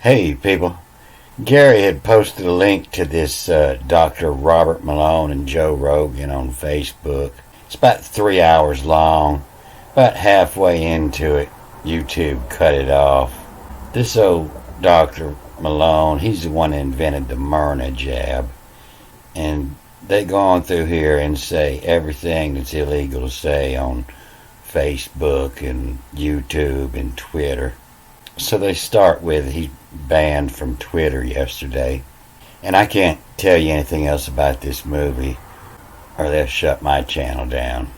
Hey people, Gary had posted a link to this Dr. Robert Malone and Joe Rogan on Facebook. It's about 3 hours long. About halfway into it, YouTube cut it off. This old Dr. Malone, he's the one that invented the Myrna jab. And they go on through here and say everything that's illegal to say on Facebook and YouTube and Twitter. So they start with he banned from Twitter yesterday. And I can't tell you anything else about this movie or they'll shut my channel down.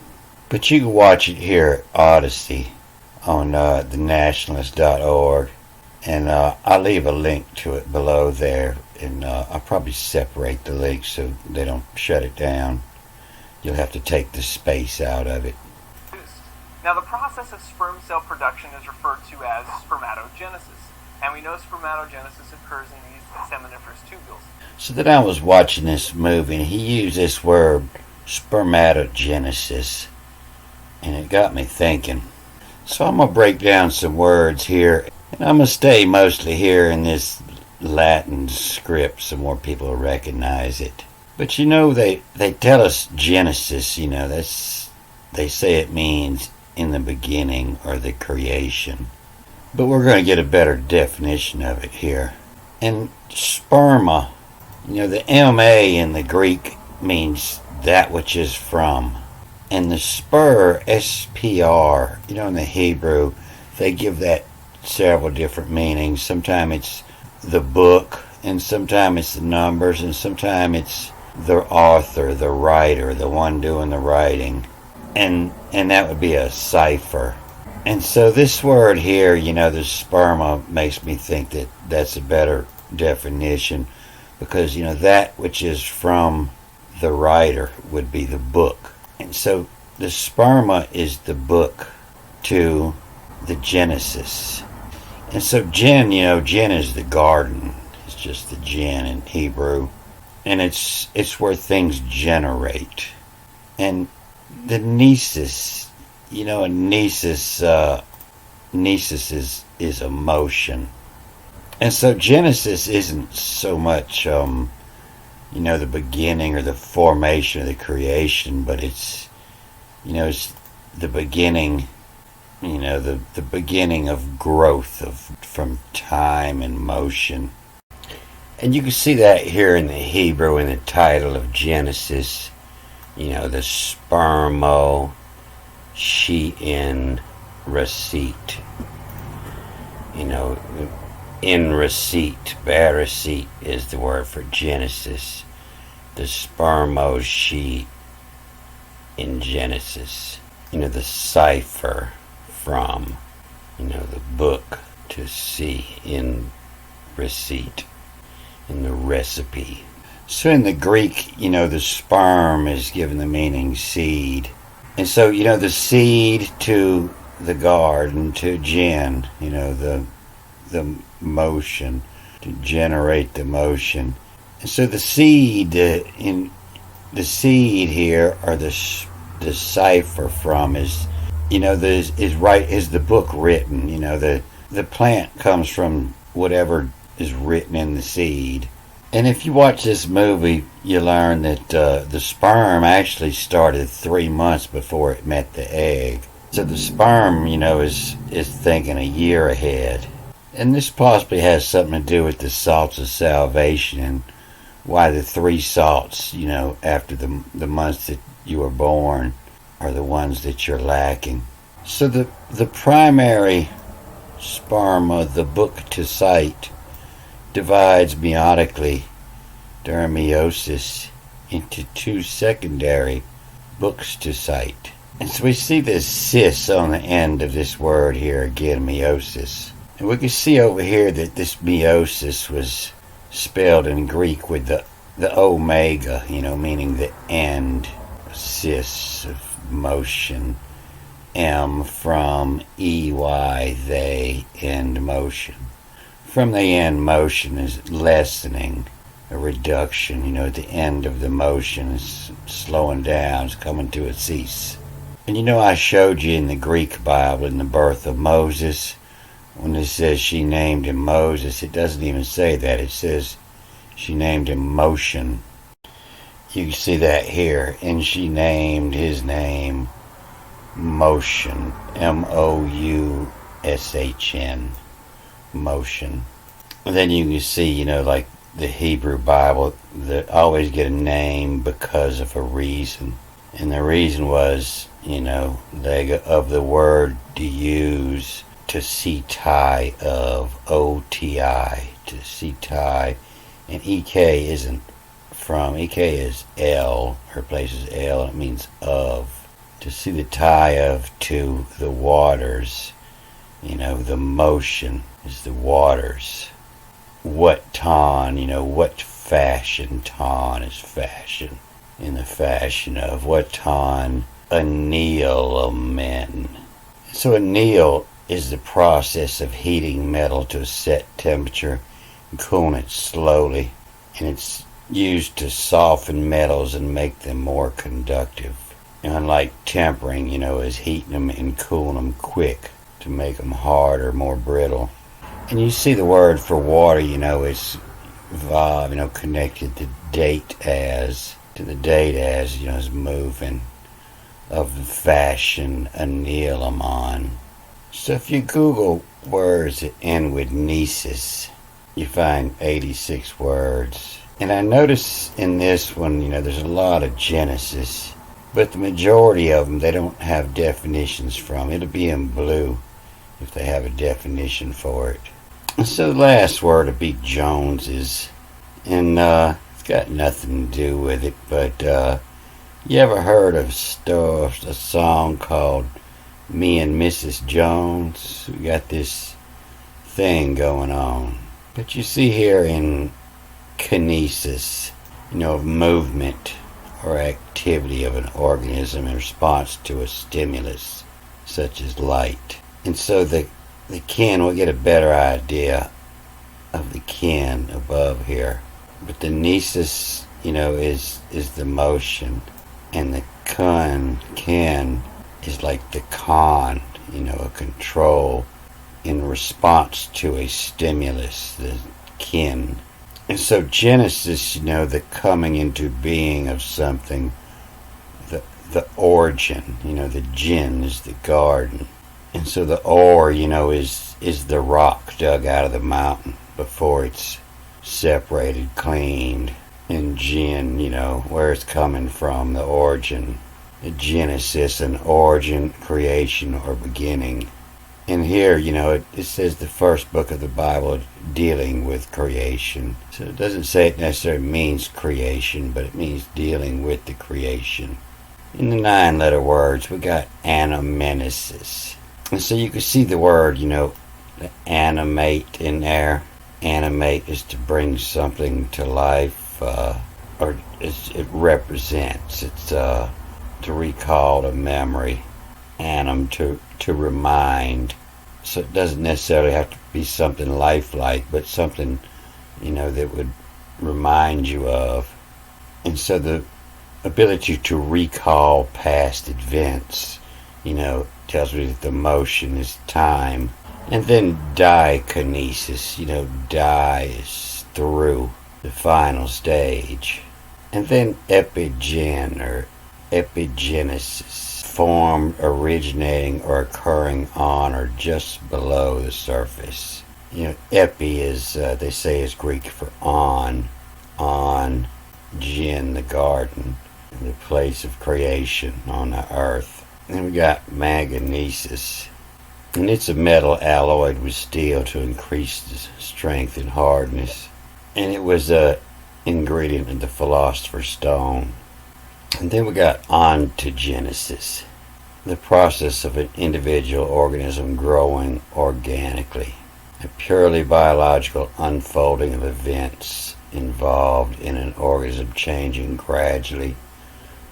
But you can watch it here at Odyssey on thenationalist.org. And I'll leave a link to it below there. And I'll probably separate the links so they don't shut it down. You'll have to take the space out of it. Now, the process of sperm cell production is referred to as spermatogenesis, and we know spermatogenesis occurs in these seminiferous tubules. So then I was watching this movie, and he used this word, spermatogenesis, and it got me thinking. So I'm going to break down some words here, and I'm going to stay mostly here in this Latin script so more people will recognize it. But you know, they tell us Genesis, you know, they say it means in the beginning or the creation. But we're going to get a better definition of it here. And sperma, you know, the MA in the Greek means that which is from. And the spur, SPR, you know, in the Hebrew, they give that several different meanings. Sometimes it's the book, and sometimes it's the numbers, and sometimes it's the author, the writer, the one doing the writing. And that would be a cipher. And so this word here, you know, the sperma, makes me think that that's a better definition because, you know, that which is from the writer would be the book. And so the sperma is the book to the Genesis. And so gen, you know, gen is the garden. It's just the gen in Hebrew. And it's where things generate. And the nesis, you know, a nesis is emotion. And so Genesis isn't so much, you know, the beginning or the formation of the creation, but it's, you know, it's the beginning, you know, the beginning of growth from time and motion. And you can see that here in the Hebrew in the title of Genesis. You know, the spermo, in receipt. You know, in receipt, bereceit is the word for Genesis. The spermo in Genesis. You know, the cipher from, you know, the book to see in receipt, in the recipe. So in the Greek, you know, the sperm is given the meaning seed. And so, you know, the seed to the garden, to gen, you know, the motion, to generate the motion. And so the seed, in the seed here, or the cipher from is, you know, is the book written. You know, the plant comes from whatever is written in the seed. And if you watch this movie, you learn that the sperm actually started 3 months before it met the egg. So the sperm, you know, is thinking a year ahead. And this possibly has something to do with the salts of salvation and why the 3 salts, you know, after the months that you were born are the ones that you're lacking. So the primary sperma, the book to sight, divides meiotically during meiosis into 2 secondary books to sight. And so we see this cis on the end of this word here again, meiosis. And we can see over here that this meiosis was spelled in Greek with the omega, you know, meaning the end, cis of motion, M from EY, they, end motion. From the end, motion is lessening, a reduction, you know, at the end of the motion is slowing down, it's coming to a cease. And you know, I showed you in the Greek Bible, in the birth of Moses, when it says she named him Moses, it doesn't even say that. It says she named him Motion. You can see that here. And she named his name Motion. Moushn. Motion. And then you can see, like the Hebrew Bible, that always get a name because of a reason. And the reason was, of the word to use, to see tie of, O-T-I, to see tie. And E-K isn't from, E-K is L, her place is L, and it means of. To see the tie of to the waters, the motion is the waters. What ton, what fashion, ton is fashion. In the fashion of what ton, annealment. So anneal is the process of heating metal to a set temperature and cooling it slowly. And it's used to soften metals and make them more conductive. Unlike tempering, is heating them and cooling them quick to make them harder, more brittle. And you see the word for water, it's vav, connected to the date as, is moving of the fashion annealamon. So if you Google words that end with nesis, you find 86 words. And I notice in this one, there's a lot of Genesis, but the majority of them, they don't have definitions from. It'll be in blue if they have a definition for it. So the last word will be Joneses. And it's got nothing to do with it, but you ever heard of a song called Me and Mrs. Jones? We got this thing going on. But you see here in kinesis, movement or activity of an organism in response to a stimulus, such as light. And so the kin, we'll get a better idea of the kin above here. But the nesis, is the motion. And the kin is like the con, a control in response to a stimulus, the kin. And so Genesis, the coming into being of something, the origin, the gin is the garden. And so the ore, is the rock dug out of the mountain before it's separated, cleaned. And gin, where it's coming from, the origin. The Genesis, an origin, creation, or beginning. And here, it says the first book of the Bible dealing with creation. So it doesn't say it necessarily means creation, but it means dealing with the creation. In the 9-letter words, we got anamnesis. And so you can see the word, the animate in there. Animate is to bring something to life, or it represents. It's to recall to memory. Anim, to remind. So it doesn't necessarily have to be something lifelike, but something, that would remind you of. And so the ability to recall past events, tells me that the motion is time. And then dikinesis, die is through the final stage. And then epigen, or epigenesis, form originating or occurring on or just below the surface. Epi is, they say, is Greek for on, gen, the garden, the place of creation on the earth. Then we got manganesis, and it's a metal alloyed with steel to increase the strength and hardness. And it was a ingredient in the philosopher's stone. And then we got ontogenesis, the process of an individual organism growing organically, a purely biological unfolding of events involved in an organism changing gradually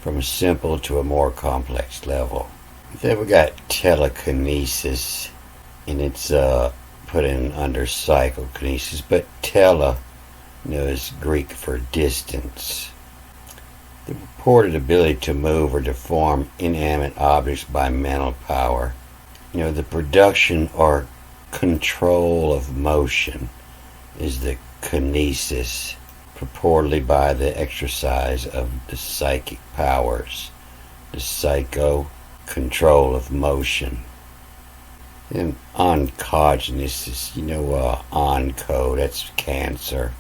from a simple to a more complex level. Then we got telekinesis, and it's put in under psychokinesis, but tele, is Greek for distance. The purported ability to move or deform inanimate objects by mental power. The production or control of motion is the kinesis, purportedly by the exercise of the psychic powers, the psycho control of motion. And oncogenesis, onco, that's cancer,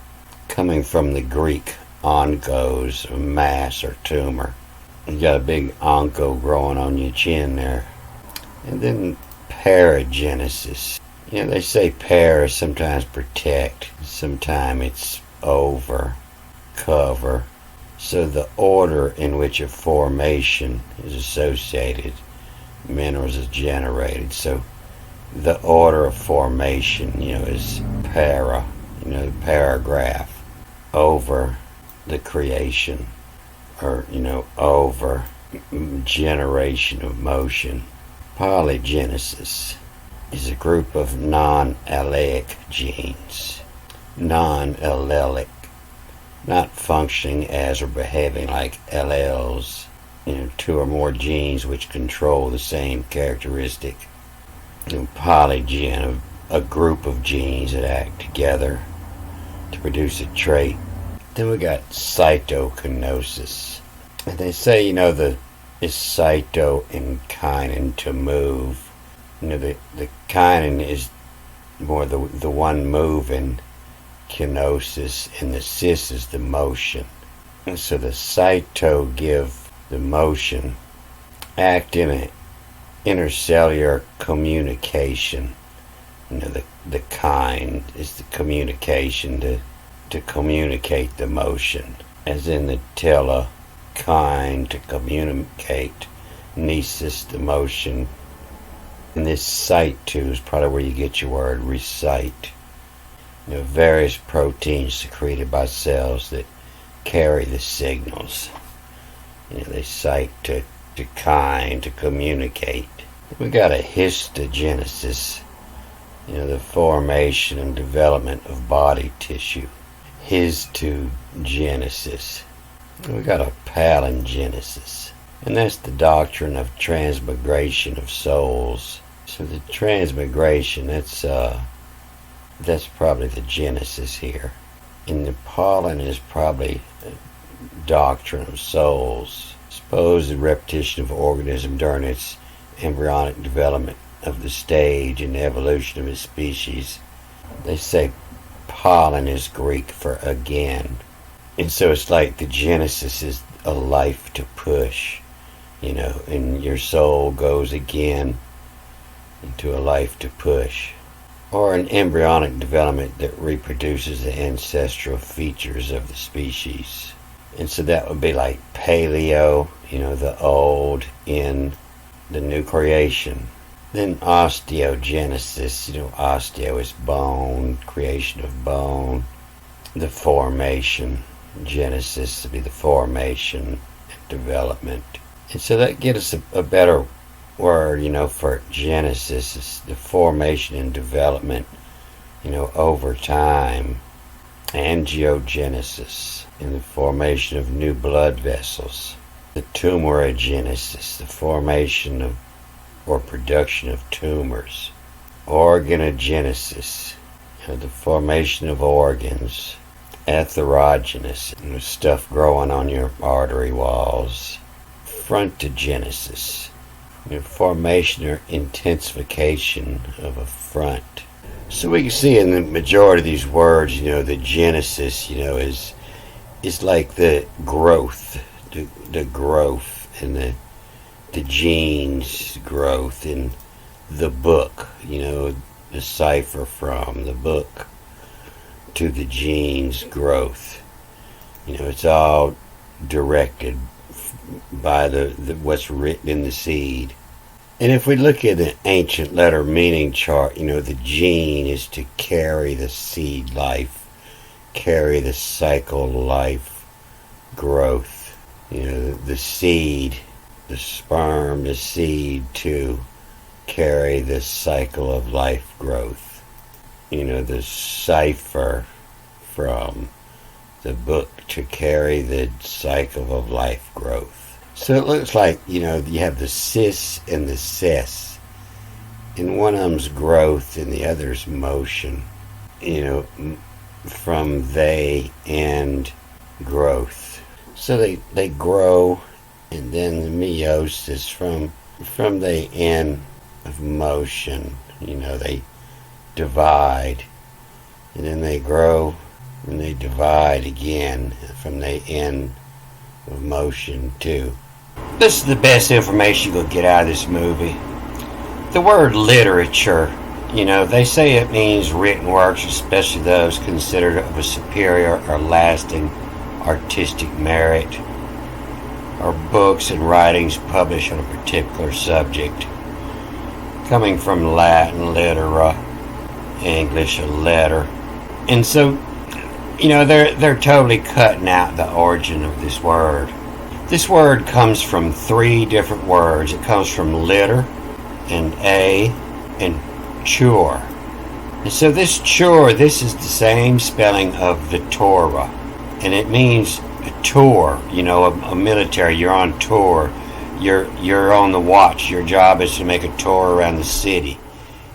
coming from the Greek onkos, a mass or tumor. You got a big onco growing on your chin there. And then paragenesis. They say para sometimes protect, sometimes it's over, cover. So the order in which a formation is associated, minerals is generated. So the order of formation, is para, the paragraph, over the creation, or, over generation of motion. Polygenesis is a group of non-allelic genes. Non-allelic, not functioning as or behaving like alleles, two or more genes which control the same characteristic. Polygen, a group of genes that act together to produce a trait. Then we got cytokinosis. And they say, is cyto and kinin to move. The kinin is more the one moving, kinosis, and the cis is the motion. And so the cyto give the motion, act in an intercellular communication. The kind is the communication to communicate the motion, as in the kind to communicate, nesis the motion. And this sight too is probably where you get your word recite. Various proteins secreted by cells that carry the signals. They cite to kind, to communicate. We got a histogenesis, the formation and development of body tissue. Histogenesis. We got a palingenesis, and that's the doctrine of transmigration of souls. So the transmigration, that's probably the genesis here. And the pollen is probably a doctrine of souls. Suppose the repetition of organism during its embryonic development of the stage and evolution of its species. They say pollen is Greek for again. And so it's like the genesis is a life to push, and your soul goes again into a life to push. Or an embryonic development that reproduces the ancestral features of the species. And so that would be like paleo, the old in the new creation. Then osteogenesis, osteo is bone, creation of bone. The formation, genesis would be the formation and development. And so that gives us a better word, for genesis, is the formation and development, over time. Angiogenesis, in the formation of new blood vessels. The tumorigenesis, the formation of or production of tumors. Organogenesis, the formation of organs. Atherogenesis, stuff growing on your artery walls. Frontogenesis, formation or intensification of a front. So we can see in the majority of these words, the genesis, is like the growth, the growth, and the genes growth in the book, the cipher from the book to the genes growth. It's all directed by the what's written in the seed. And if we look at the ancient letter meaning chart, the gene is to carry the seed life, carry the cycle life growth. The seed, the sperm, the seed to carry the cycle of life growth. The cipher from the book to carry the cycle of life growth. So it looks like, you have the cis and the cis. and one of them's growth and the other's motion. From they and growth. So they grow, and then the meiosis from the end of motion. They divide, and then they grow, and they divide again from the end of motion too. This is the best information you'll get out of this movie. The word literature, they say it means written works, especially those considered of a superior or lasting artistic merit, or books and writings published on a particular subject, coming from Latin litera, English a letter. And so, they're totally cutting out the origin of this word. This word comes from 3 different words. It comes from litter and and chur. And so this chur, this is the same spelling of the Torah. And it means a tour, a military. You're on tour. You're on the watch. Your job is to make a tour around the city.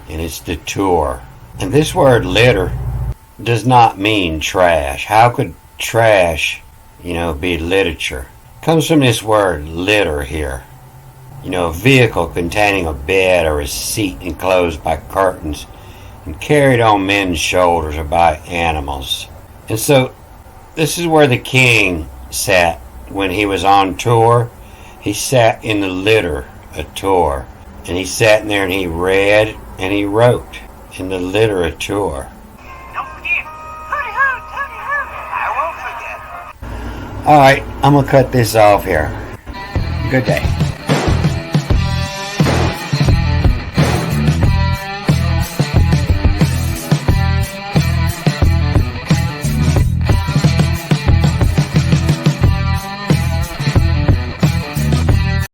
And it's the tour. And this word litter does not mean trash. How could trash, be literature? It comes from this word litter here. A vehicle containing a bed or a seat enclosed by curtains and carried on men's shoulders or by animals. And so this is where the king sat when he was on tour. He sat in the litter, a tour. And he sat in there and he read and he wrote in the literature. Don't forget, hooty hoot, hooty hoot. I won't forget. Alright, I'm going to cut this off here. Good day.